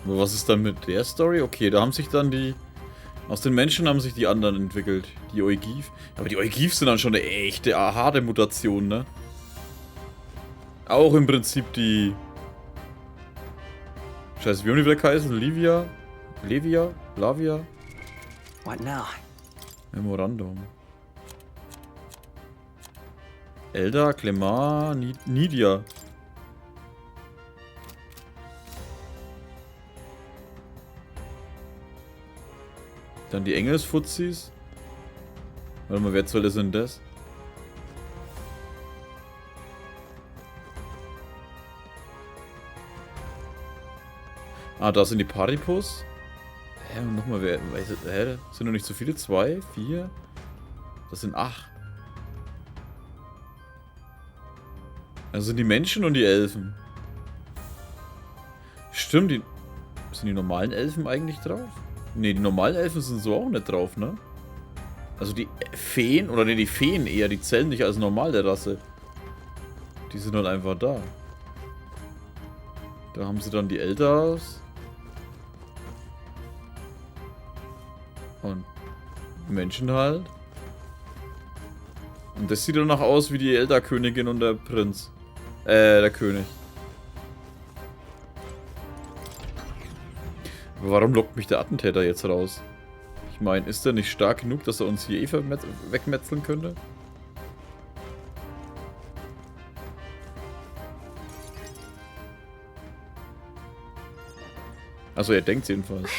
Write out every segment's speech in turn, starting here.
Aber was ist dann mit der Story? Okay, da haben sich dann die... Aus den Menschen haben sich die anderen entwickelt. Die Ogive. Aber die Ogive sind dann schon eine echte, harte Mutation, ne? Auch im Prinzip die... Scheiße, wie haben die wieder geheißen? Livia? Levia? Lavia? What now? Memorandum. Elda, Clemar, Nidia. Dann die Engelsfuzis. Warte mal, wer zur Hölle sind das? Ah, da sind die Paripus. Hä, und nochmal, wer... Hä? Sind noch nicht so viele? 2? 4? Das sind 8. Also sind die Menschen und die Elfen. Stimmt, die... Sind die normalen Elfen eigentlich drauf? Ne, die normalen Elfen sind so auch nicht drauf, ne? Also die Feen, oder ne, die Feen eher, die zählen nicht als normal der Rasse. Die sind halt einfach da. Da haben sie dann die Eldars. Und Menschen halt. Und das sieht danach aus wie die Elderkönigin und der Prinz. Der König. Aber warum lockt mich der Attentäter jetzt raus? Ich meine, ist der nicht stark genug, dass er uns hier wegmetzeln könnte? Also er denkt jedenfalls.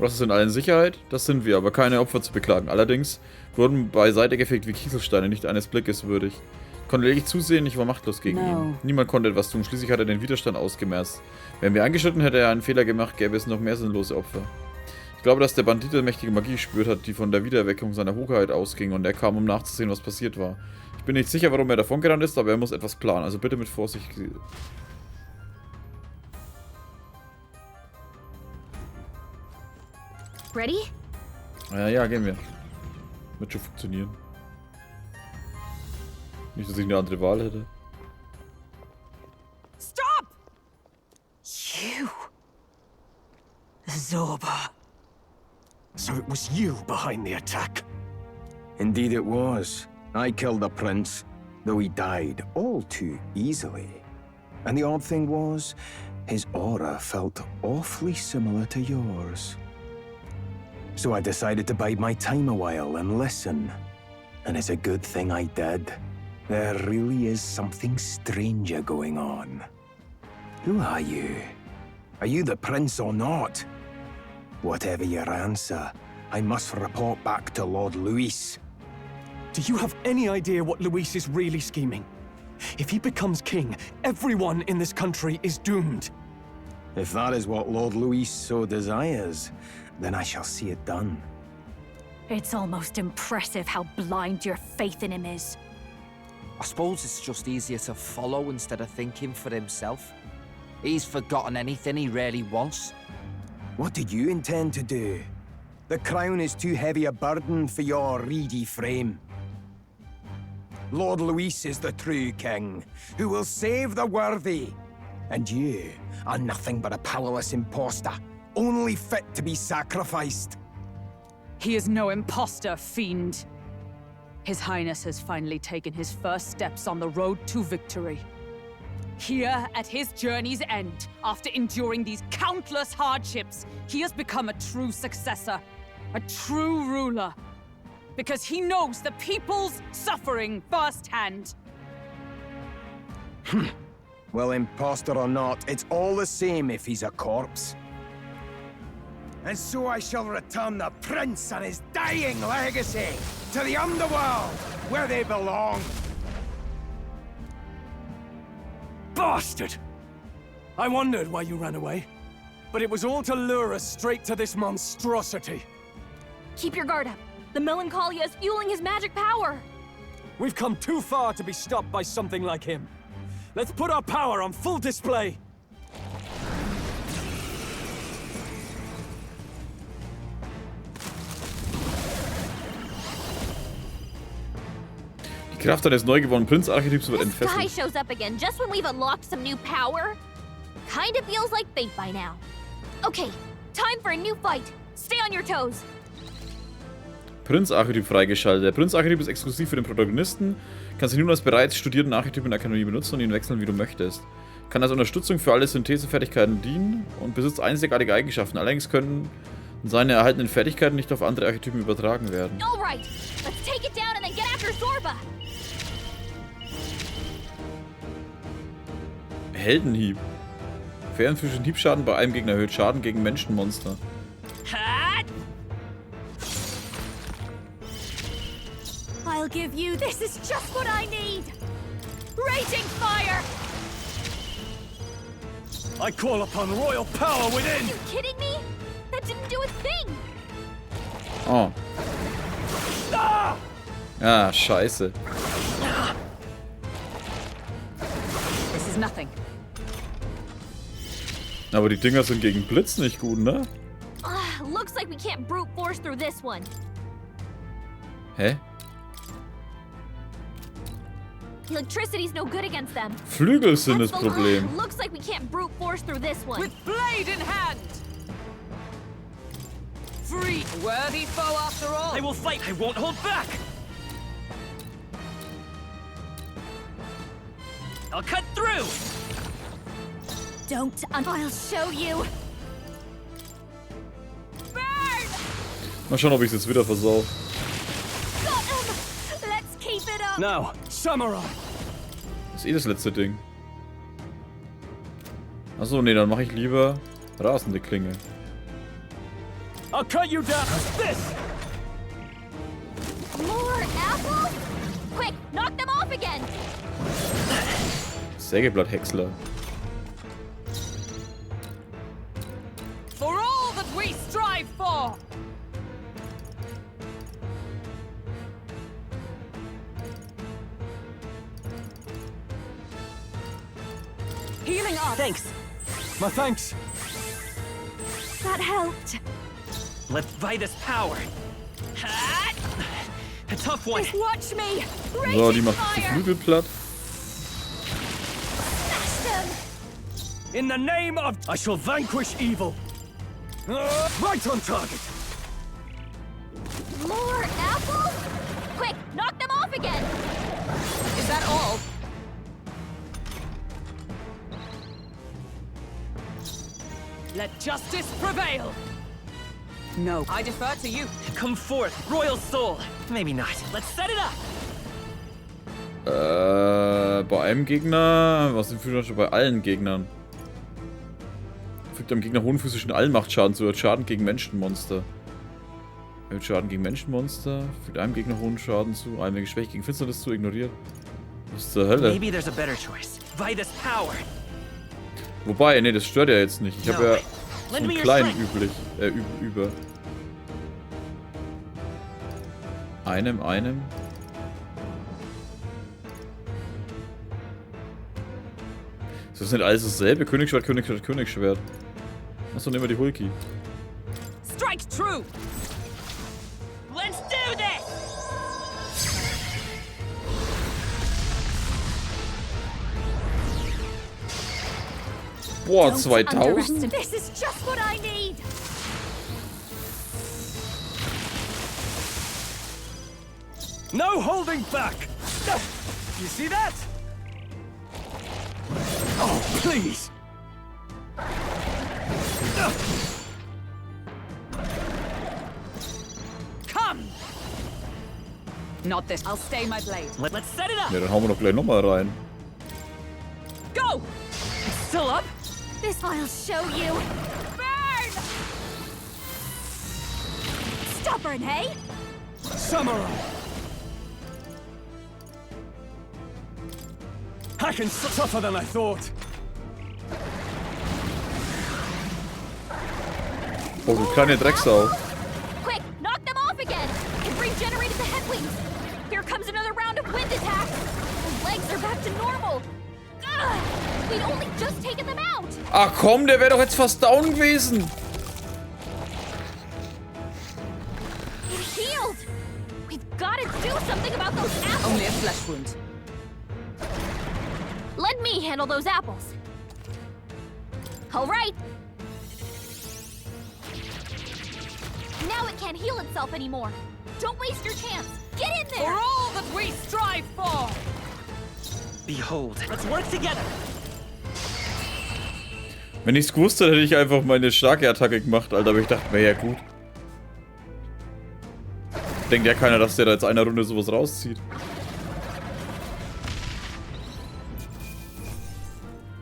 Ross ist in allen Sicherheit? Das sind wir, aber keine Opfer zu beklagen. Allerdings wurden beiseite gefegt wie Kieselsteine, nicht eines Blickes würdig. Ich konnte lediglich zusehen, ich war machtlos gegen ihn. Niemand konnte etwas tun, schließlich hat er den Widerstand ausgemerzt. Wären wir eingeschritten, hätte er einen Fehler gemacht, gäbe es noch mehr sinnlose Opfer. Ich glaube, dass der Bandit mächtige Magie gespürt hat, die von der Wiedererweckung seiner Hoheit ausging, und er kam, um nachzusehen, was passiert war. Ich bin nicht sicher, warum er davongerannt ist, aber er muss etwas planen, also bitte mit Vorsicht. Ready? Ja, gehen wir. Wird schon funktionieren. Nicht, dass ich eine andere Wahl hätte. Stop! You. Zorba. So it was you behind the attack? Indeed it was. I killed the prince, though he died all too easily. And the odd thing was, his aura felt awfully similar to yours. So I decided to bide my time a while and listen. And it's a good thing I did. There really is something stranger going on. Who are you? Are you the prince or not? Whatever your answer, I must report back to Lord Luis. Do you have any idea what Luis is really scheming? If he becomes king, everyone in this country is doomed. If that is what Lord Luis so desires, then I shall see it done. It's almost impressive how blind your faith in him is. I suppose it's just easier to follow instead of thinking for himself. He's forgotten anything he really wants. What did you intend to do? The crown is too heavy a burden for your reedy frame. Lord Luis is the true king, who will save the worthy. And you are nothing but a powerless imposter, only fit to be sacrificed. He is no imposter, fiend. His Highness has finally taken his first steps on the road to victory. Here, at his journey's end, after enduring these countless hardships, he has become a true successor, a true ruler. Because he knows the people's suffering firsthand. Well, imposter or not, it's all the same if he's a corpse. And so I shall return the prince and his dying legacy to the underworld, where they belong. Bastard! I wondered why you ran away, but it was all to lure us straight to this monstrosity. Keep your guard up. The Melancholia is fueling his magic power. We've come too far to be stopped by something like him. Let's put our power on full display. Die Kraft eines neu gewonnenen Prinz-Archetyps wird This guy entfesselt. shows up again just when we've unlocked some new power. Kinda feels like fate by now. Okay, time for a new fight. Stay on your toes. Prinz-Archetyp freigeschaltet. Der Prinz-Archetyp ist exklusiv für den Protagonisten. Kannst du nun als bereits studierten Archetyp in der Akademie benutzen und ihn wechseln, wie du möchtest. Kann als Unterstützung für alle Synthesefertigkeiten dienen und besitzt einzigartige Eigenschaften. Allerdings können seine erhaltenen Fertigkeiten nicht auf andere Archetypen übertragen werden. Alright, let's take it down and then get after Zorba. Heldenhieb. Fernphysischen Hiebschaden bei einem Gegner erhöht Schaden gegen Menschenmonster. I'll give you. This is just what I need. Raging fire. I call upon royal power Are within! you kidding me? That didn't do a thing. Oh. Ah, scheiße. This is nothing. Aber die Dinger sind gegen Blitz nicht gut, ne? Looks like we can't brute force through this one. Hä? Electricity's no good against them. Flügel sind das That's the law. Problem. Looks like we can't brute force through this one. With blade in hand! Free! A worthy foe after all! I will fight! I won't hold back! I'll cut through! Don't. I'll show you. Burn! Mal schauen, ob ich es jetzt wieder versau. Got him. Let's keep it up. Now, Samurai! Das ist eh das letzte Ding. Achso, nee, dann mache ich lieber rasende Klinge. I'll cut you down! This! More apples? Quick, knock them off again! Sägeblatthäcksler. For all that we strive for! Healing up! Thanks! My thanks! That helped. Let's Vitus power! A tough one! Just watch me. So, Raging die macht die fire. Flügel platt. Smash them. In the name of... I shall vanquish evil! Right on target! More apples? Quick, knock them off again! Is that all? Let justice prevail! No. I defer to you. Come forth, royal soul! Maybe not. Let's set it up! Bei einem Gegner. Was sind für bei allen Gegnern? Fügt dem Gegner hohen physischen Allmachtschaden zu. Schaden gegen Menschenmonster. Erhöht Schaden gegen Menschenmonster. Fügt einem Gegner hohen Schaden zu. Einem Schwäche gegen Finsternis zu. Ignoriert. Was zur Hölle? Maybe there's a better choice. Vitus power! Wobei, nee, das stört ja jetzt nicht. Ich habe ja so Lend me einen your kleinen strength. über. Einem. Ist das nicht alles dasselbe? Königsschwert. Achso, nehmen wir die Hulki. Strike true! Let's do this! Boah, Don't 2000? underestimate- This is just what I need. No holding back! You see that? Oh, please! Come! Not this. I'll stay my blade. Let's set it up! Ja, dann hauen wir doch gleich nochmal rein. Go! It's still up? This I'll show you. Burn! Stubborn, hey? Samurai! I can tougher than I thought. Oh, du kleine Drecksau. Quick, knock them off again! It regenerated the headwings! Here comes another round of wind attacks! The legs are back to normal! Ugh! We'd only just taken them out! Ach komm, der wäre doch jetzt fast down gewesen. It healed! We've got to do something about those apples! Only a flesh wound. Let me handle those apples. All right. Now it can't heal itself anymore. Don't waste your chance. Get in For there. all that we strive for! Behold, let's work together. Wenn ich's gewusst hätte, hätte ich einfach meine starke Attacke gemacht, Alter. Aber ich dachte mir, ja gut. Denkt ja keiner, dass der da jetzt einer Runde sowas rauszieht.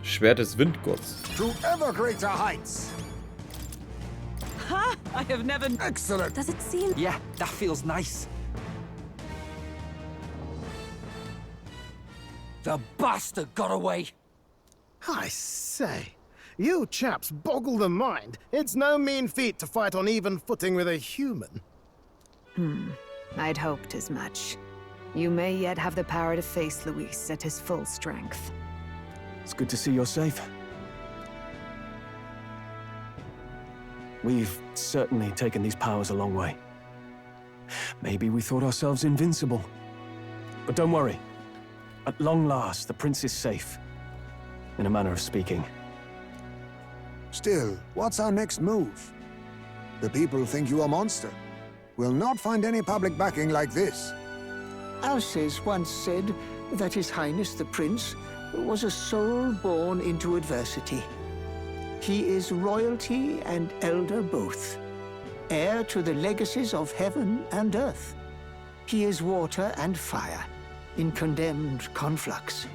Schwert des Windgotts. To ever greater heights. Ha! I have never... Excellent. Does it seem... Yeah, that feels nice. The bastard got away. I say, you chaps boggle the mind. It's no mean feat to fight on even footing with a human. I'd hoped as much. You may yet have the power to face Luis at his full strength. It's good to see you're safe. We've certainly taken these powers a long way. Maybe we thought ourselves invincible. But don't worry. At long last, the prince is safe. In a manner of speaking. Still, what's our next move? The people think you a monster. We'll not find any public backing like this. Alces once said that His Highness the Prince was a soul born into adversity. He is royalty and elder both, heir to the legacies of heaven and earth. He is water and fire, in condemned conflux.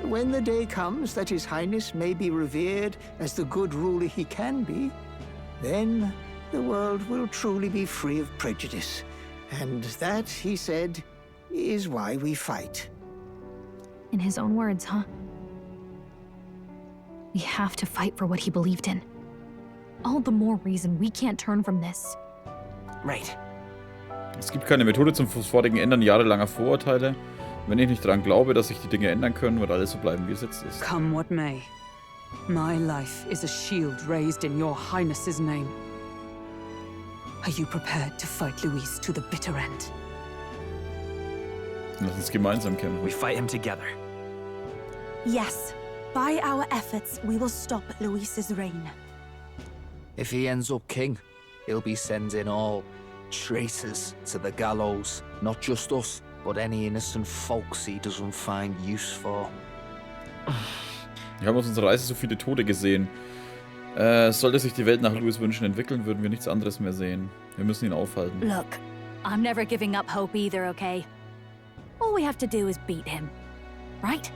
When the day comes that His Highness may be revered as the good ruler he can be, then the world will truly be free of prejudice. And that, he said, is why we fight. In his own words, huh? We have to fight for what he believed in. All the more reason we can't turn from this. Right. Es gibt keine Methode zum sofortigen Ändern jahrelanger Vorurteile. Wenn ich nicht daran glaube, dass sich die Dinge ändern können, wird alles so bleiben, wie es jetzt ist. Come what may. My life is a shield raised in your highness's name. Are you prepared to fight Luis to the bitter end? Lass uns gemeinsam kämpfen. We fight him together. Yes. By our efforts, we will stop Luis's reign. If he ends up king, he'll be sending all traitors to the gallows. Not just us, but any innocent folks he doesn't find use for. Wir haben auf unserer Reise so viele Tode gesehen. Sollte sich die Welt nach Louis' Wünschen entwickeln, würden wir nichts anderes mehr sehen. Wir müssen ihn aufhalten. Look, I'm never giving up hope either, okay? All we have to do is beat him, right?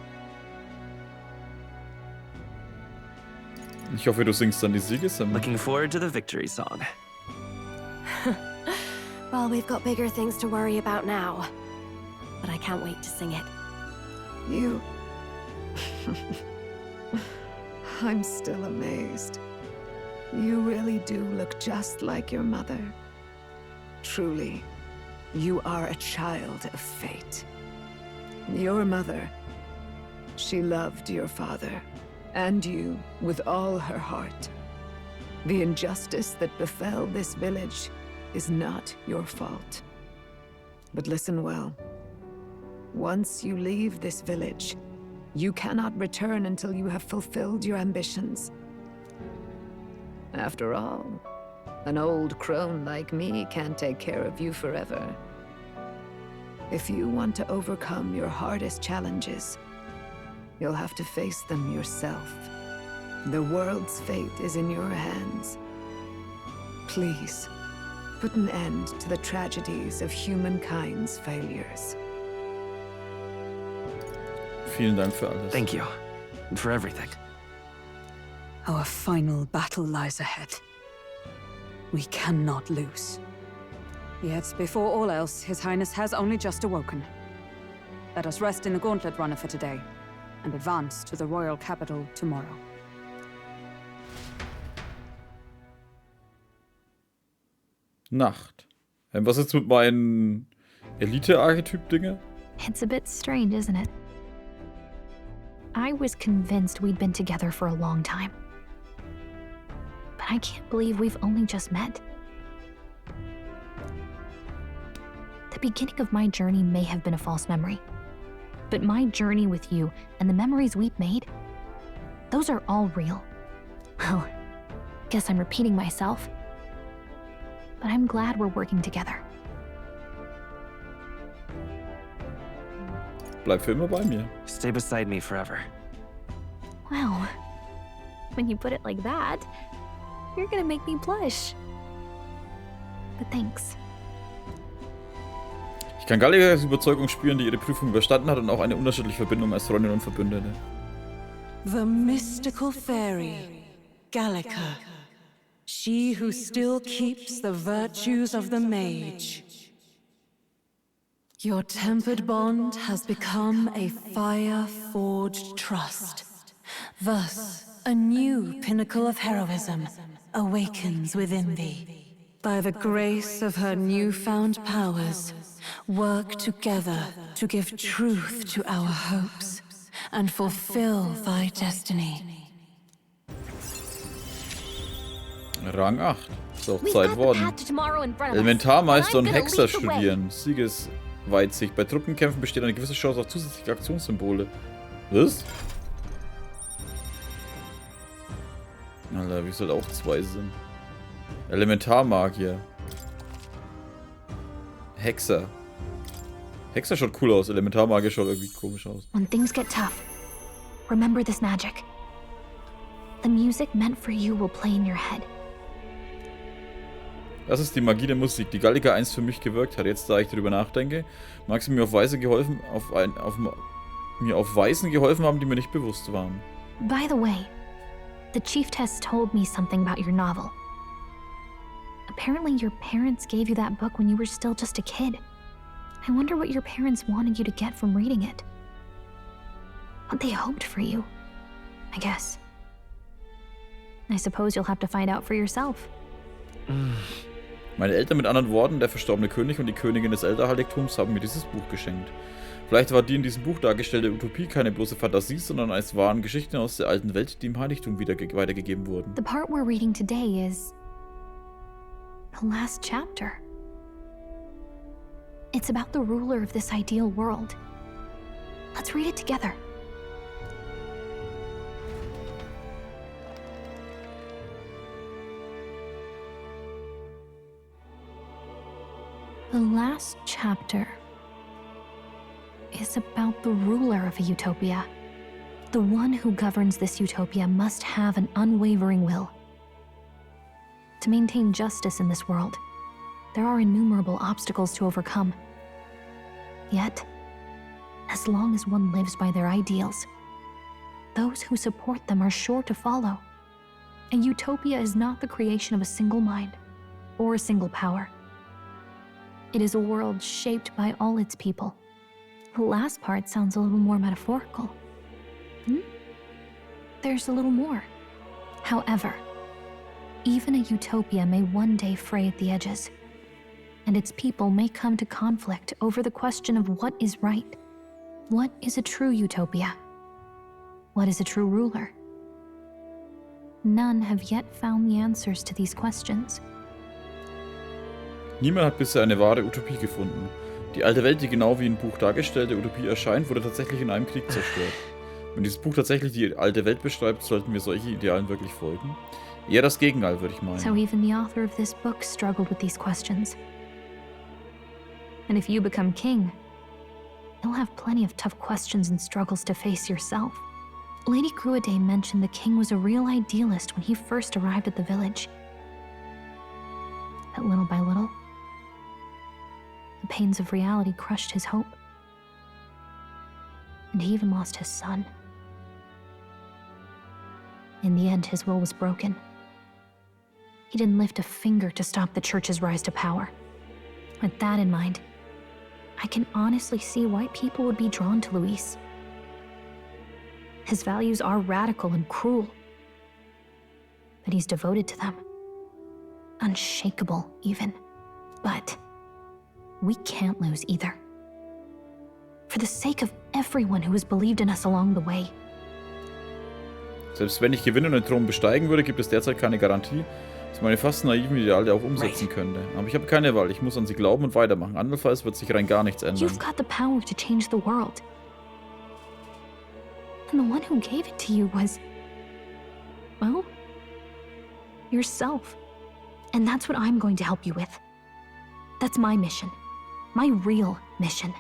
Ich hoffe, du singst dann die Siegessänger. Looking forward to the victory song. Well, we've got bigger things to worry about now. But I can't wait to sing it. You... I'm still amazed. You really do look just like your mother. Truly, you are a child of fate. Your mother, she loved your father, and you with all her heart. The injustice that befell this village is not your fault. But listen well. Once you leave this village, you cannot return until you have fulfilled your ambitions. After all, an old crone like me can't take care of you forever. If you want to overcome your hardest challenges, you'll have to face them yourself. The world's fate is in your hands. Please, put an end to the tragedies of humankind's failures. Vielen Dank für alles. Thank you. And for everything. Our final battle lies ahead. We cannot lose. Yet, before all else, His Highness has only just awoken. Let us rest in the Gauntlet Runner for today, and advance to the royal capital tomorrow. Nacht. Was ist mit meinen Elite-Archetyp-Dinge? It's a bit strange, isn't it? I was convinced we'd been together for a long time. But I can't believe we've only just met. The beginning of my journey may have been a false memory. But my journey with you and the memories we've made, those are all real. Well, guess I'm repeating myself. But I'm glad we're working together. Bleib für immer bei mir. Stay beside me forever. Wow. When you put it like that, you're gonna make me blush. But thanks. Ich kann Gallikas Überzeugung spüren, die ihre Prüfung überstanden hat und auch eine unterschiedliche Verbindung als Freundin und Verbündete. The mystical fairy, Gallica. She who still keeps the virtues of the mage. Your tempered bond has become a fire-forged trust. Thus, a new pinnacle of heroism awakens within thee. By the grace of her newfound powers, work together to give truth to our hopes and fulfill thy destiny. Rang 8. Ist auch Zeit worden. Elementarmeister und Hexer studieren. Siegesweitsicht. Bei Truppenkämpfen besteht eine gewisse Chance auf zusätzliche Aktionssymbole. Was? Alter, wie soll auch 2 sind? Elementarmagier. Hexer. Hexer schaut cool aus. Elementarmagier schaut irgendwie komisch aus. When things get tough, remember this magic. The music meant for you will play in your head. Das ist die Magie der Musik, die Gallica einst für mich gewirkt hat. Jetzt, da ich darüber nachdenke, mag sie mir auf Weisen geholfen haben, die mir nicht bewusst waren. By the way, the Chiefess told me something about your novel. Apparently your parents gave you that book when you were still just a kid. I wonder what your parents wanted you to get from reading it. What they hoped for you, I guess. I suppose you'll have to find out for yourself. Meine Eltern, mit anderen Worten, der verstorbene König und die Königin des Elderheiligtums, haben mir dieses Buch geschenkt. Vielleicht war die in diesem Buch dargestellte Utopie keine bloße Fantasie, sondern es waren Geschichten aus der alten Welt, die im Heiligtum weitergegeben wurden. The part we're reading today is the last chapter. It's about the ruler of this ideal world. Let's read it together. The last chapter is about the ruler of a utopia. The one who governs this utopia must have an unwavering will. To maintain justice in this world, there are innumerable obstacles to overcome. Yet, as long as one lives by their ideals, those who support them are sure to follow. A utopia is not the creation of a single mind or a single power. It is a world shaped by all its people. The last part sounds a little more metaphorical. There's a little more. However, even a utopia may one day fray at the edges, and its people may come to conflict over the question of what is right. What is a true utopia? What is a true ruler? None have yet found the answers to these questions. Niemand hat bisher eine wahre Utopie gefunden. Die alte Welt, die genau wie im Buch dargestellte Utopie erscheint, wurde tatsächlich in einem Krieg zerstört. Wenn dieses Buch tatsächlich die alte Welt beschreibt, sollten wir solche Idealen wirklich folgen? Eher das Gegenteil, würde ich meinen. So even the author of this book struggled with these questions. And if you become king, you'll have plenty of tough questions and struggles to face yourself. Lady Gruaday mentioned the king was a real idealist when he first arrived at the village. But little by little, the pains of reality crushed his hope. And he even lost his son. In the end, his will was broken. He didn't lift a finger to stop the church's rise to power. With that in mind, I can honestly see why people would be drawn to Luis. His values are radical and cruel, but he's devoted to them. Unshakable, even. But we can't lose either. For the sake of everyone who has believed in us along the way. Selbst wenn ich gewinne und den Thron besteigen würde, gibt es derzeit keine Garantie, dass meine fast naiven Ideale auch umsetzen könnte. Aber ich habe keine Wahl, ich muss an sie glauben und weitermachen. Andernfalls wird sich rein gar nichts ändern. You've got the power to change the world. And the one who gave it to you was yourself. And that's what I'm going to help you with. That's my mission. My real mission.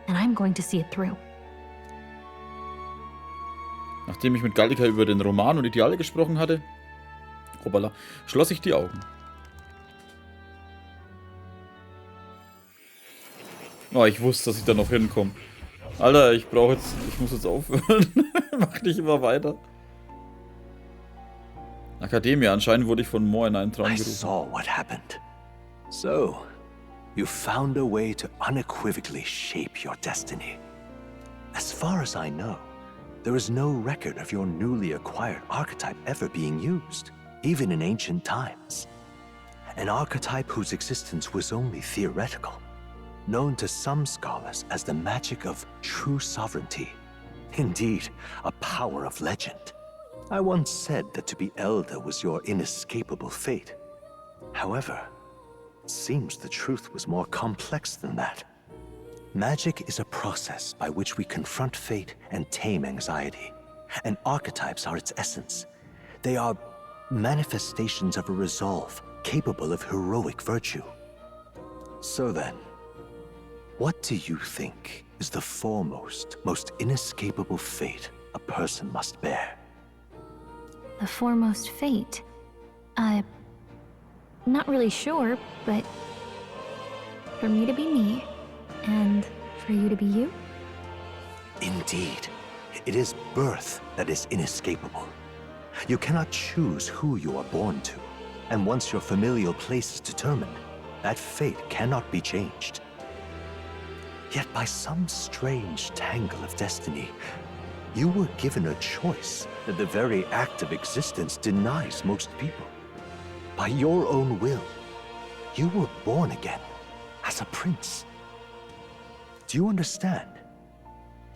And I'm going to see it through. Nachdem ich mit Gallica über den Roman und Ideale gesprochen hatte, hoppala, schloss ich die Augen. Oh, ich wusste, dass ich da noch hinkomme. Alter, ich muss jetzt aufhören. Mach nicht immer weiter. Akademie, anscheinend wurde ich von Mor in einen Traum gerufen. I saw what happened. So, you found a way to unequivocally shape your destiny. As far as I know, there is no record of your newly acquired archetype ever being used, even in ancient times. An archetype whose existence was only theoretical, known to some scholars as the magic of true sovereignty. Indeed, a power of legend. I once said that to be Elder was your inescapable fate. However, it seems the truth was more complex than that. Magic is a process by which we confront fate and tame anxiety, and archetypes are its essence. They are manifestations of a resolve capable of heroic virtue. So then, what do you think is the foremost, most inescapable fate a person must bear? The foremost fate? Not really sure, but for me to be me, and for you to be you? Indeed. It is birth that is inescapable. You cannot choose who you are born to, and once your familial place is determined, that fate cannot be changed. Yet by some strange tangle of destiny, you were given a choice that the very act of existence denies most people. By your own will, you were born again as a prince. Do you understand?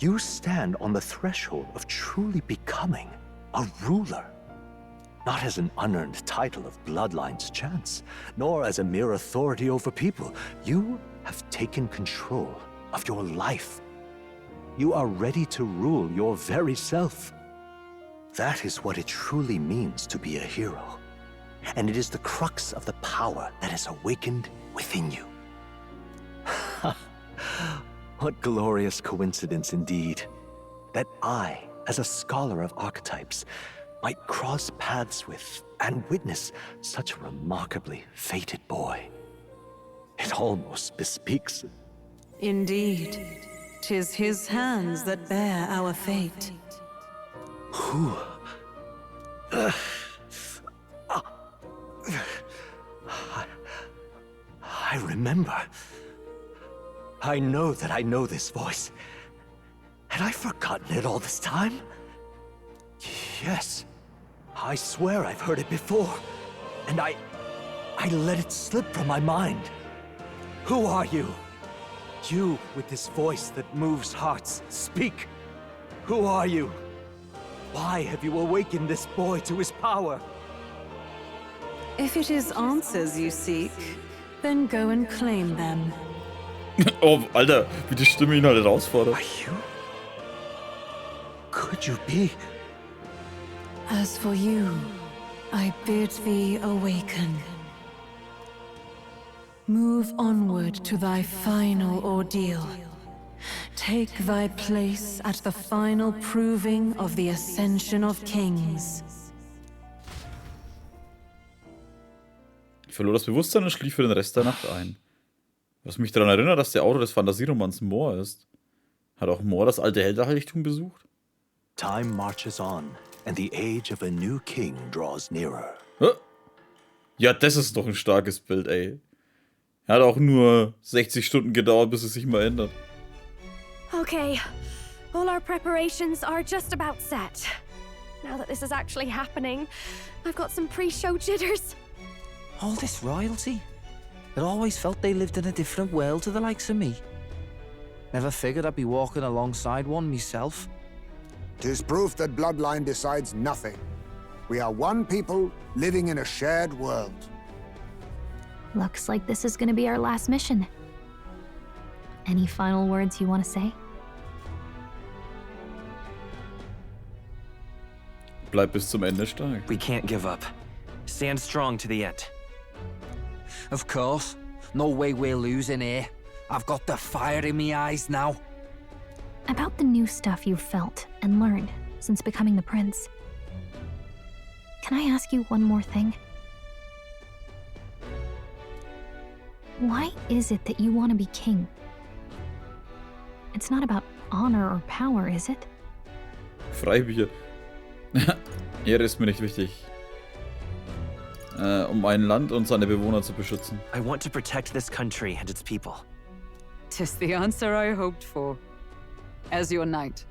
You stand on the threshold of truly becoming a ruler. Not as an unearned title of bloodline's chance, nor as a mere authority over people. You have taken control of your life. You are ready to rule your very self. That is what it truly means to be a hero. And it is the crux of the power that is awakened within you. What glorious coincidence indeed, that I, as a scholar of archetypes, might cross paths with and witness such a remarkably fated boy. It almost bespeaks... Indeed, 'tis his hands that bear our fate. Who? I remember. I know that I know this voice. Had I forgotten it all this time? Yes. I swear I've heard it before. And I let it slip from my mind. Who are you? You with this voice that moves hearts. Speak. Who are you? Why have you awakened this boy to his power? If it is answers you seek, then go and claim them. Oh, Alter, wie die Stimme ihn halt herausfordert. Are you? Could you be? As for you, I bid thee awaken. Move onward to thy final ordeal. Take thy place at the final proving of the Ascension of Kings. Ich verlor das Bewusstsein und schlief für den Rest der Nacht ein. Was mich daran erinnert, dass der Autor des Fantasieromans Mor ist. Hat auch Mor das alte Heldenheiligtum besucht? Time marches on, and the age of a new king draws nearer. Ja, das ist doch ein starkes Bild, ey. Hat auch nur 60 Stunden gedauert, bis es sich mal ändert. Okay, all our preparations are just about set. Now that this is actually happening, I've got some pre-show jitters. All this royalty? I'd always felt they lived in a different world to the likes of me. Never figured I'd be walking alongside one myself. 'Tis proof that bloodline decides nothing. We are one people living in a shared world. Looks like this is gonna be our last mission. Any final words you want to say? Bleib bis zum Ende stark. We can't give up. Stand strong to the end. Of course. No way we're losing here. I've got the fire in my eyes now. About the new stuff you've felt and learned since becoming the prince. Can I ask you one more thing? Why is it that you want to be king? It's not about honor or power, is it? Freibier. Ehre ist mir nicht wichtig. Ein Land und seine Bewohner zu beschützen. I want to protect this country and its people. 'Tis the answer I hoped for. As your knight,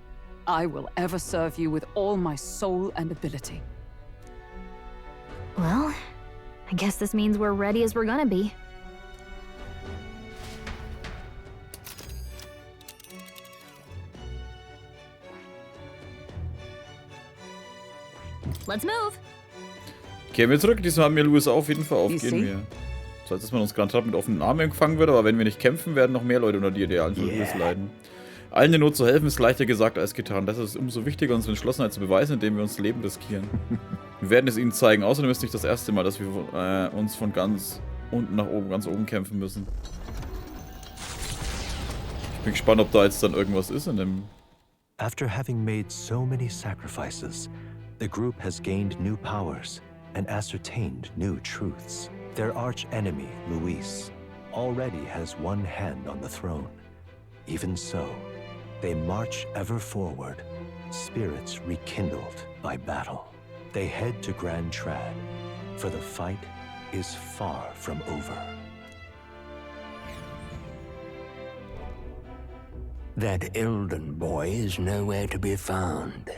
I will ever serve you with all my soul and ability. Well, I guess this means we're ready as we're gonna be. Let's move. Kehren wir zurück. Diesmal haben wir Louis auf jeden Fall aufgehen wir. So als dass man uns garantiert mit offenen Armen empfangen wird, aber wenn wir nicht kämpfen, werden noch mehr Leute unter die Idealen von Louis leiden. Allen in Not zu helfen ist leichter gesagt als getan. Das ist umso wichtiger, unsere Entschlossenheit zu beweisen, indem wir uns Leben riskieren. Wir werden es ihnen zeigen. Außerdem ist nicht das erste Mal, dass wir uns von ganz unten nach oben, ganz oben kämpfen müssen. Ich bin gespannt, ob da jetzt dann irgendwas ist in dem... After having made so many sacrifices, the group has gained new powers and ascertained new truths. Their arch-enemy, Luis, already has one hand on the throne. Even so, they march ever forward, spirits rekindled by battle. They head to Grand Trad, for the fight is far from over. That Elden boy is nowhere to be found.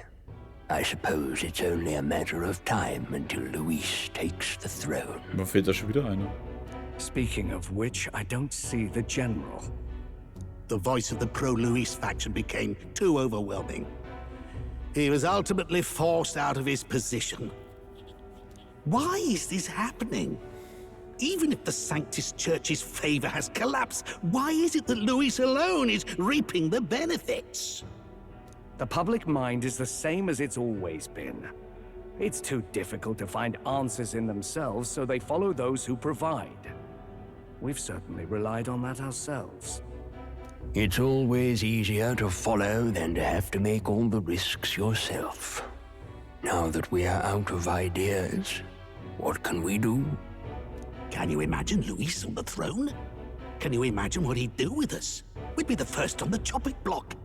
I suppose it's only a matter of time until Luis takes the throne. Da fehlt da schon wieder einer. Speaking of which, I don't see the general. The voice of the pro-Luis faction became too overwhelming. He was ultimately forced out of his position. Why is this happening? Even if the Sanctus Church's favor has collapsed, why is it that Luis alone is reaping the benefits? The public mind is the same as it's always been. It's too difficult to find answers in themselves, so they follow those who provide. We've certainly relied on that ourselves. It's always easier to follow than to have to make all the risks yourself. Now that we are out of ideas, what can we do? Can you imagine Luis on the throne? Can you imagine what he'd do with us? We'd be the first on the chopping block.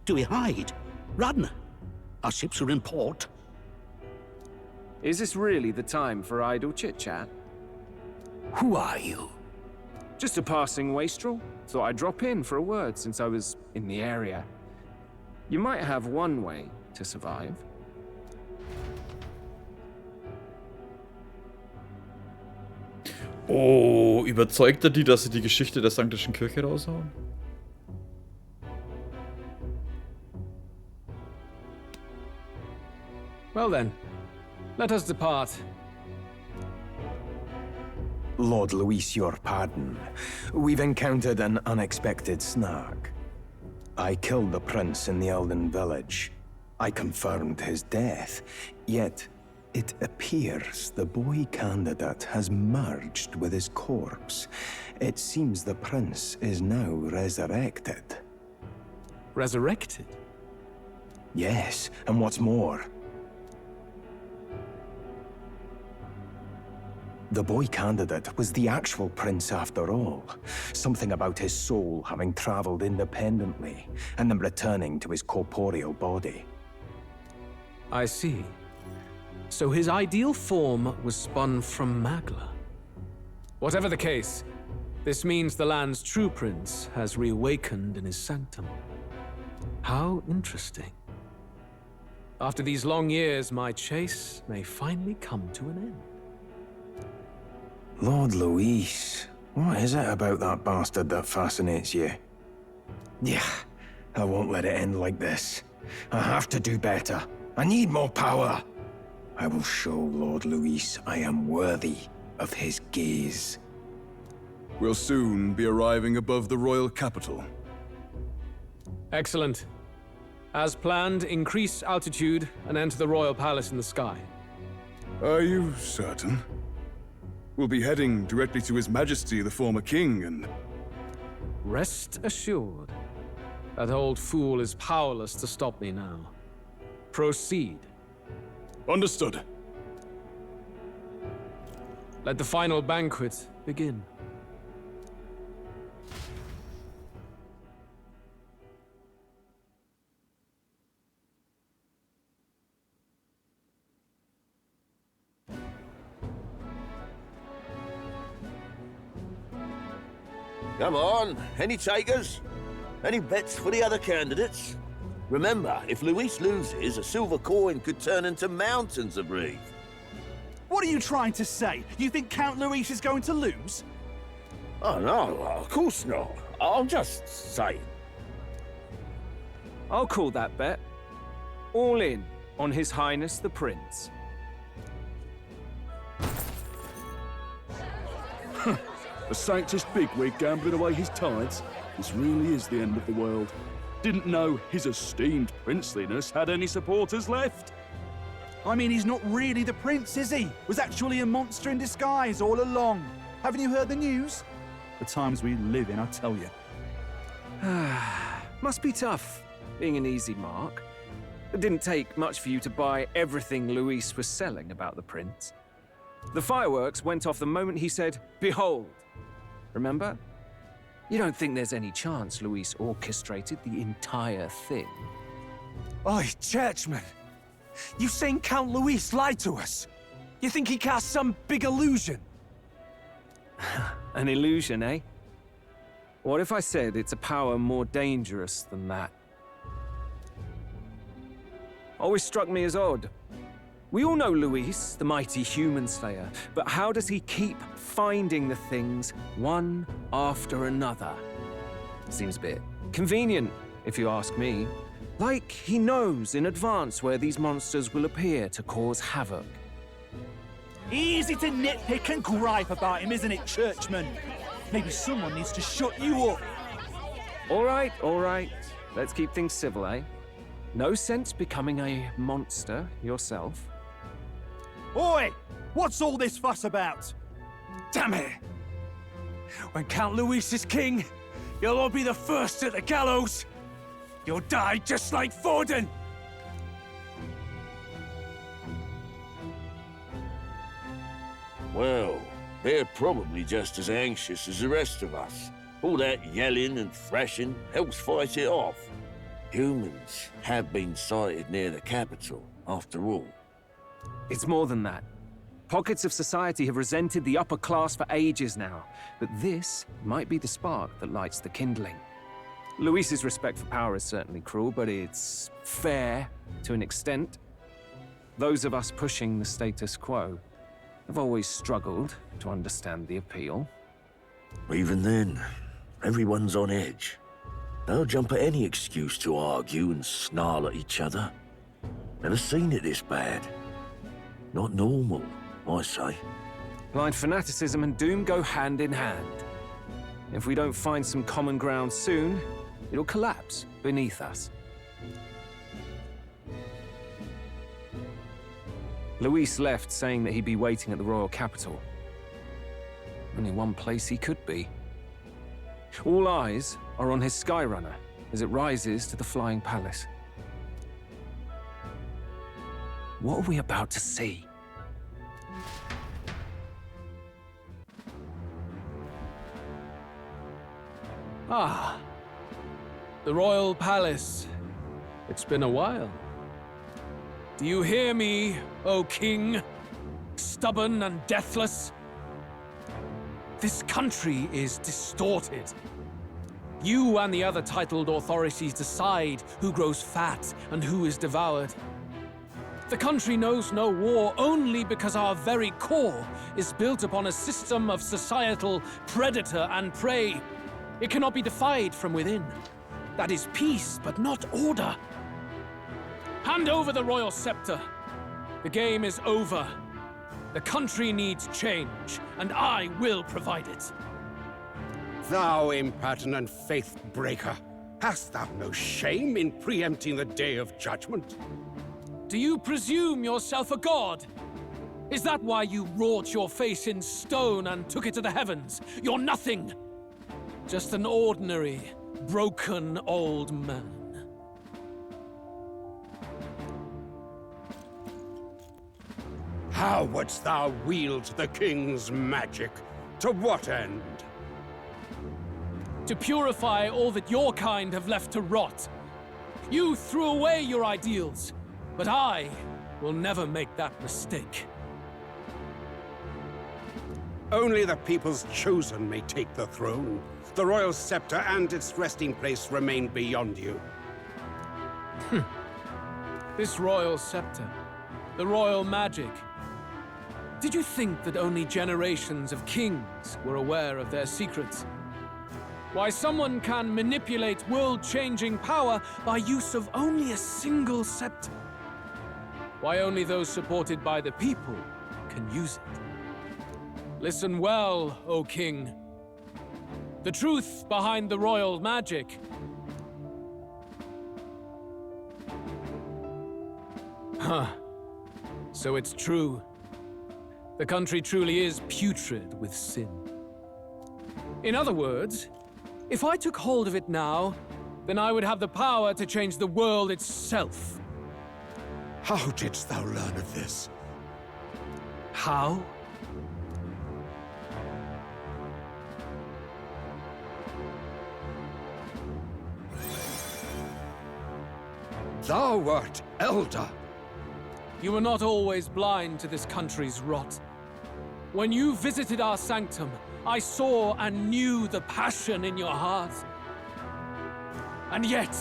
Do we hide? Run? Our ships are in port. Is this really the time for idle chit-chat? Who are you? Just a passing wastrel. Thought I'd drop in for a word since I was in the area. You might have one way to survive. Oh, überzeugt er die, dass sie die Geschichte der Sanktischen Kirche raushauen? Well then, let us depart. Lord Luis, your pardon. We've encountered an unexpected snag. I killed the prince in the Elden village. I confirmed his death, yet it appears the boy candidate has merged with his corpse. It seems the prince is now resurrected. Resurrected? Yes, and what's more, the boy candidate was the actual prince after all. Something about his soul having traveled independently, and then returning to his corporeal body. I see. So his ideal form was spun from Magla. Whatever the case, this means the land's true prince has reawakened in his sanctum. How interesting. After these long years, my chase may finally come to an end. Lord Luis, what is it about that bastard that fascinates you? Yeah, I won't let it end like this. I have to do better. I need more power. I will show Lord Luis I am worthy of his gaze. We'll soon be arriving above the royal capital. Excellent. As planned, increase altitude and enter the royal palace in the sky. Are you certain? We'll be heading directly to His Majesty, the former king, and... Rest assured, that old fool is powerless to stop me now. Proceed. Understood. Let the final banquet begin. Come on, any takers? Any bets for the other candidates? Remember, if Luis loses, a silver coin could turn into mountains of Reeve. What are you trying to say? You think Count Luis is going to lose? Oh, no, of course not. I'm just saying. I'll call that bet. All in on His Highness the Prince. A Sanctus bigwig gambling away his tithes? This really is the end of the world. Didn't know his esteemed princeliness had any supporters left. I mean, he's not really the prince, is he? Was actually a monster in disguise all along. Haven't you heard the news? The times we live in, I tell you. Must be tough, being an easy mark. It didn't take much for you to buy everything Luis was selling about the prince. The fireworks went off the moment he said, "Behold." Remember? You don't think there's any chance Luis orchestrated the entire thing? Oi, churchman! You've seen Count Luis lie to us? You think he cast some big illusion? An illusion, eh? What if I said it's a power more dangerous than that? Always struck me as odd. We all know Luis, the mighty human slayer, but how does he keep finding the things one after another? Seems a bit convenient, if you ask me. Like he knows in advance where these monsters will appear to cause havoc. Easy to nitpick and gripe about him, isn't it, churchman? Maybe someone needs to shut you up. All right. Let's keep things civil, eh? No sense becoming a monster yourself. Oi! What's all this fuss about? Damn it! When Count Luis is king, you'll all be the first at the gallows. You'll die just like Forden. Well, they're probably just as anxious as the rest of us. All that yelling and thrashing helps fight it off. Humans have been sighted near the capital, after all. It's more than that. Pockets of society have resented the upper class for ages now, but this might be the spark that lights the kindling. Luis's respect for power is certainly cruel, but it's fair to an extent. Those of us pushing the status quo have always struggled to understand the appeal. Even then, everyone's on edge. They'll jump at any excuse to argue and snarl at each other. Never seen it this bad. Not normal, I say. Blind fanaticism and doom go hand in hand. If we don't find some common ground soon, it'll collapse beneath us. Luis left saying that he'd be waiting at the royal capital. Only one place he could be. All eyes are on his Skyrunner as it rises to the flying palace. What are we about to see? Ah, the royal palace. It's been a while. Do you hear me, O king? Stubborn and deathless? This country is distorted. You and the other titled authorities decide who grows fat and who is devoured. The country knows no war only because our very core is built upon a system of societal predator and prey. It cannot be defied from within. That is peace, but not order. Hand over the royal scepter. The game is over. The country needs change, and I will provide it. Thou impertinent faith breaker, hast thou no shame in preempting the day of judgment? Do you presume yourself a god? Is that why you wrought your face in stone and took it to the heavens? You're nothing! Just an ordinary, broken old man. How wouldst thou wield the king's magic? To what end? To purify all that your kind have left to rot. You threw away your ideals, but I will never make that mistake. Only the people's chosen may take the throne. The royal scepter and its resting place remain beyond you. This royal scepter, the royal magic. Did you think that only generations of kings were aware of their secrets? Why someone can manipulate world-changing power by use of only a single scepter? Why only those supported by the people can use it? Listen well, O King. The truth behind the royal magic. Huh. So it's true. The country truly is putrid with sin. In other words, if I took hold of it now, then I would have the power to change the world itself. How didst thou learn of this? How? Thou wert elder. You were not always blind to this country's rot. When you visited our sanctum, I saw and knew the passion in your heart. And yet,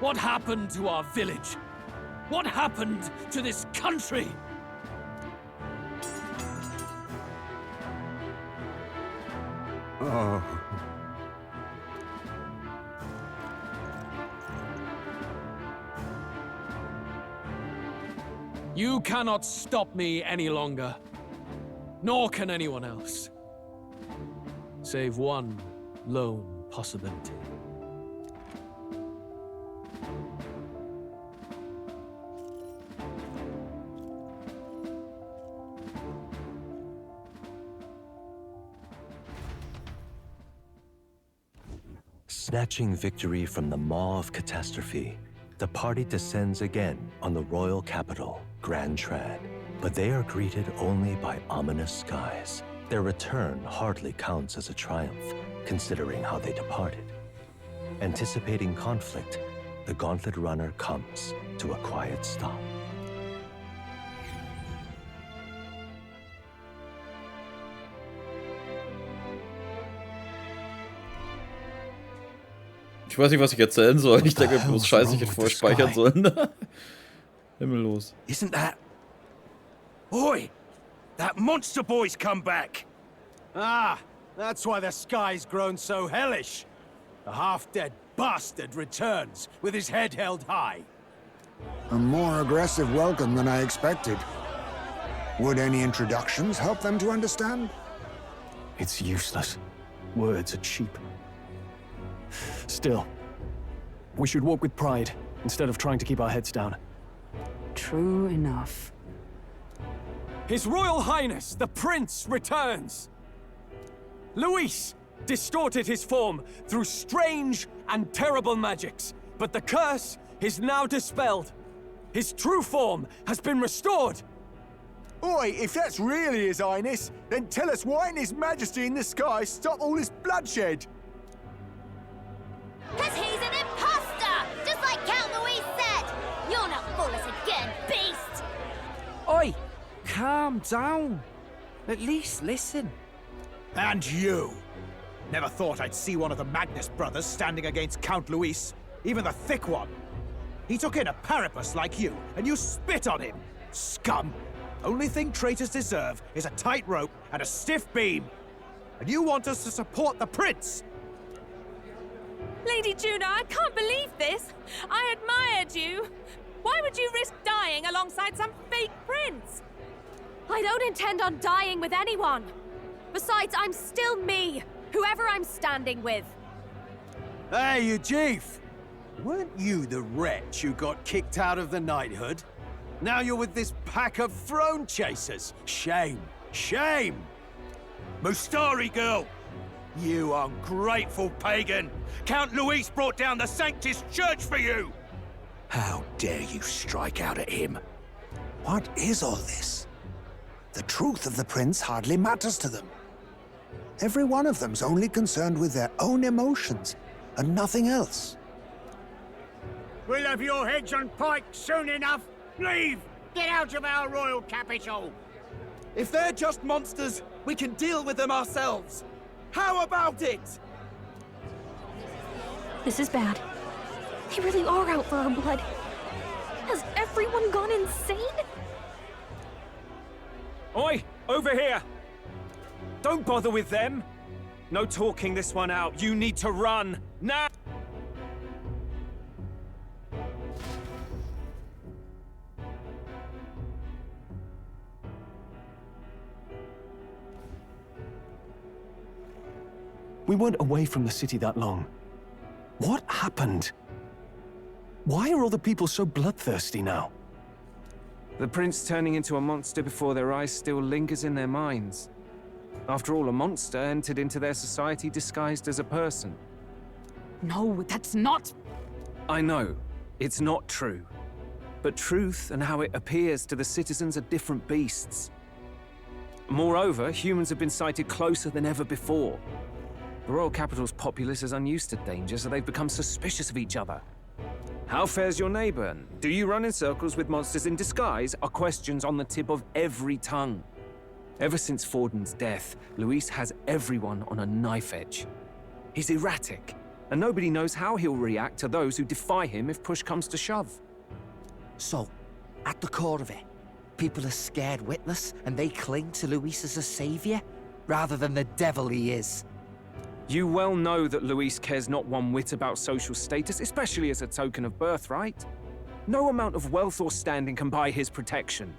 what happened to our village? What happened to this country? Oh. You cannot stop me any longer. Nor can anyone else. Save one lone possibility. Snatching victory from the maw of catastrophe, the party descends again on the royal capital, Grand Trad. But they are greeted only by ominous skies. Their return hardly counts as a triumph, considering how they departed. Anticipating conflict, the Gauntlet Runner comes to a quiet stop. Ich weiß nicht, was ich erzählen soll. Ich denke bloß Scheiße, ich hätte vorher speichern sollen. Himmellos. Isn't that... Oi! That monster boy's come back! Ah, that's why the sky's grown so hellish. The half-dead bastard returns with his head held high. A more aggressive welcome than I expected. Would any introductions help them to understand? It's useless. Words are cheap. Still, we should walk with pride instead of trying to keep our heads down. True enough. His Royal Highness, the Prince, returns! Luis distorted his form through strange and terrible magics, but the curse is now dispelled. His true form has been restored! Oi, if that's really His Highness, then tell us why in His Majesty in the sky stop all this bloodshed? 'Cause he's an imposter! Just like Count Luis said! You'll not fool us again, beast! Oi! Calm down. At least listen. And you! Never thought I'd see one of the Magnus brothers standing against Count Luis, even the thick one. He took in a Paripus like you, and you spit on him! Scum! Only thing traitors deserve is a tight rope and a stiff beam. And you want us to support the Prince! Lady Juna, I can't believe this! I admired you! Why would you risk dying alongside some fake prince? I don't intend on dying with anyone. Besides, I'm still me, whoever I'm standing with. Hey, you chief! Weren't you the wretch who got kicked out of the knighthood? Now you're with this pack of throne chasers. Shame. Shame! Mustari girl! You ungrateful pagan! Count Luis brought down the Sanctus Church for you! How dare you strike out at him? What is all this? The truth of the prince hardly matters to them. Every one of them's only concerned with their own emotions and nothing else. We'll have your heads on pike soon enough. Leave! Get out of our royal capital! If they're just monsters, we can deal with them ourselves. How about it? This is bad. They really are out for our blood. Has everyone gone insane? Oi! Over here! Don't bother with them! No talking this one out. You need to run! Now! We weren't away from the city that long. What happened? Why are all the people so bloodthirsty now? The prince turning into a monster before their eyes still lingers in their minds. After all, a monster entered into their society disguised as a person. No, that's not... I know, it's not true. But truth and how it appears to the citizens are different beasts. Moreover, humans have been sighted closer than ever before. The royal capital's populace is unused to danger, so they've become suspicious of each other. How fares your neighbor? Do you run in circles with monsters in disguise? Are questions on the tip of every tongue. Ever since Forden's death, Luis has everyone on a knife edge. He's erratic, and nobody knows how he'll react to those who defy him if push comes to shove. So, at the core of it, people are scared witless and they cling to Luis as a savior, rather than the devil he is. You well know that Luis cares not one whit about social status, especially as a token of birthright. No amount of wealth or standing can buy his protection.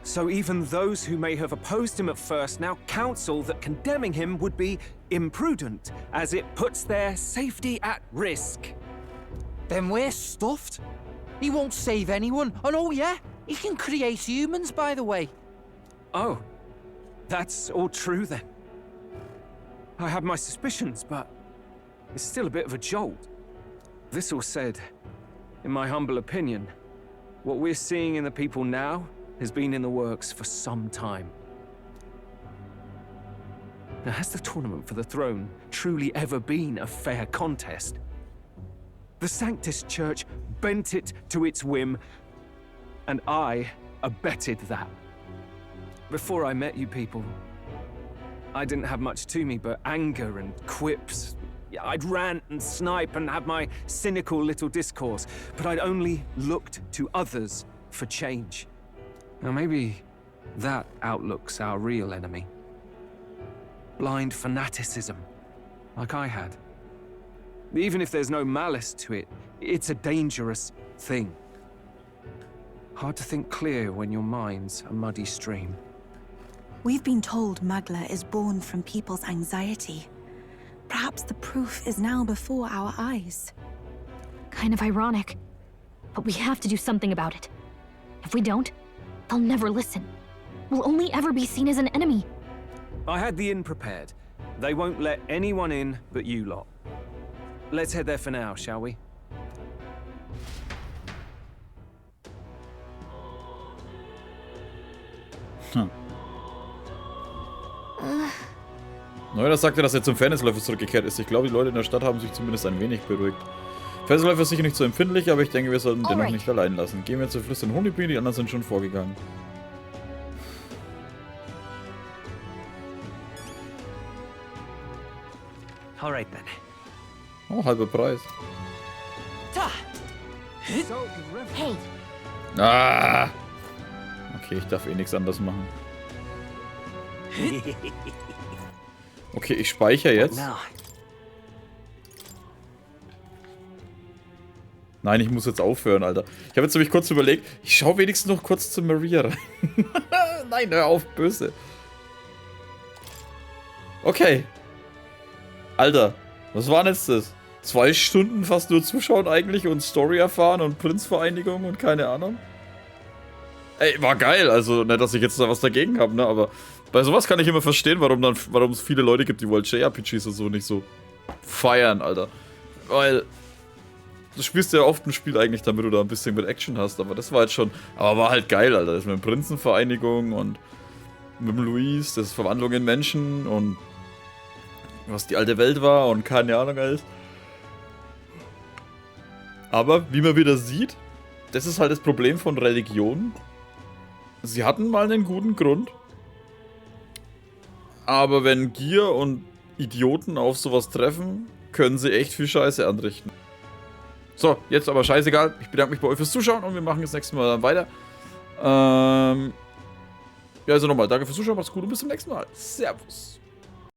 So even those who may have opposed him at first now counsel that condemning him would be imprudent, as it puts their safety at risk. Then we're stuffed. He won't save anyone, and oh yeah, he can create humans, by the way. Oh, that's all true then. I have my suspicions, but it's still a bit of a jolt. This all said, in my humble opinion, what we're seeing in the people now has been in the works for some time. Now, has the tournament for the throne truly ever been a fair contest? The Sanctus Church bent it to its whim, and I abetted that. Before I met you people, I didn't have much to me but anger and quips. I'd rant and snipe and have my cynical little discourse, but I'd only looked to others for change. Now maybe that outlook's our real enemy. Blind fanaticism, like I had. Even if there's no malice to it, it's a dangerous thing. Hard to think clear when your mind's a muddy stream. We've been told Magla is born from people's anxiety. Perhaps the proof is now before our eyes. Kind of ironic. But we have to do something about it. If we don't, they'll never listen. We'll only ever be seen as an enemy. I had the inn prepared. They won't let anyone in but you lot. Let's head there for now, shall we? Neuer sagte, dass er zum Fairnessläufer zurückgekehrt ist. Ich glaube, die Leute in der Stadt haben sich zumindest ein wenig beruhigt. Fairnessläufer ist sicher nicht so empfindlich, aber ich denke, wir sollten den noch nicht allein lassen. Gehen wir zu Fluss in Honeybee, die anderen sind schon vorgegangen. Alright then. Oh, halber Preis. Hey. Ah! Okay, ich darf eh nichts anderes machen. Okay, ich speichere jetzt. Nein, ich muss jetzt aufhören, Alter. Ich habe jetzt nämlich kurz überlegt, ich schaue wenigstens noch kurz zu Maria rein. Nein, hör auf, böse. Okay. Alter, was war denn jetzt das? 2 Stunden fast nur zuschauen eigentlich und Story erfahren und Prinzvereinigung und keine Ahnung? Ey, war geil. Also, nicht, dass ich jetzt da was dagegen habe, ne? Aber bei sowas kann ich immer verstehen, warum es viele Leute gibt, die wohl JRPGs und so nicht so feiern, Alter. Weil du spielst ja oft ein Spiel eigentlich, damit du da ein bisschen mit Action hast. Aber das war jetzt schon... Aber war halt geil, Alter. Das mit der Prinzenvereinigung und mit dem Luis, das ist Verwandlung in Menschen und was die alte Welt war und keine Ahnung alles. Aber, wie man wieder sieht, das ist halt das Problem von Religion. Sie hatten mal einen guten Grund. Aber wenn Gier und Idioten auf sowas treffen, können sie echt viel Scheiße anrichten. So, jetzt aber scheißegal. Ich bedanke mich bei euch fürs Zuschauen und wir machen das nächste Mal dann weiter. Ja, also nochmal, danke fürs Zuschauen, macht's gut und bis zum nächsten Mal. Servus.